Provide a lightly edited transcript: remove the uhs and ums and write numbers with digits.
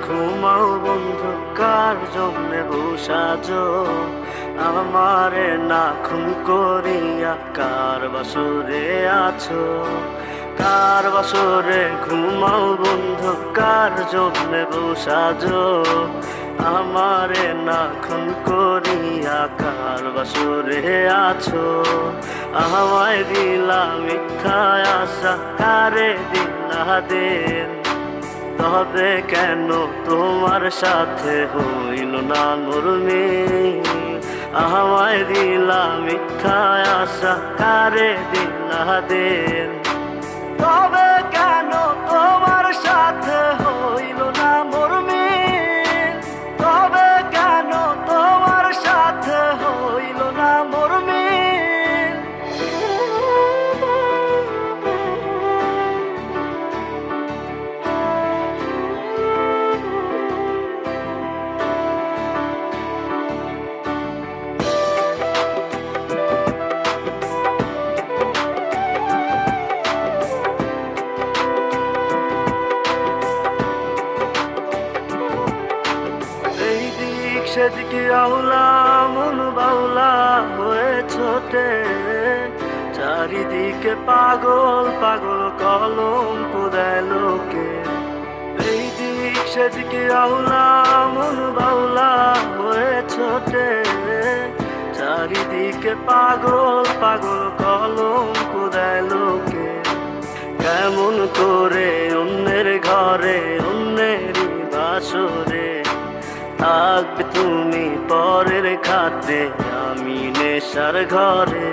ঘুমাও বন্ধু, কার জন্যে বসাজো আমারে না খুন করিয়া? কার বাসরে আছো, কার বাসরে ঘুমাও বন্ধু, কার জন্যে বসাজো আমারে না খুন করিয়া? কার বাসরে আছো? আমায় দিলা মিথ্যা আশা, কারে দিলা দিন? তবে কেন তোমার সাথে হইল না মোর মিল? আমায় দিলা মিথ্যা আশা, কারে দিলা দিন? তবে কেন তোমার সাথে হইল না মোর মিল? তবে কেন তোমার সাথে হইল না মোর মিল? সেদিকে আউলা মন বাউলা হয়ে ছোটে, চারিদিকে পাগল পাগল কলঙ্ক দেয় লোকে। এই দিক সেদিকে আউলা মন বাউলা হয়ে ছোটে, চারিদিকে পাগল পাগল কলঙ্ক দেয় লোকে। কেমন করে অন্যের ঘরে অন্যেরই বাসরে থাকবে তুমি পরের খাতে, আমি নেশার ঘরে।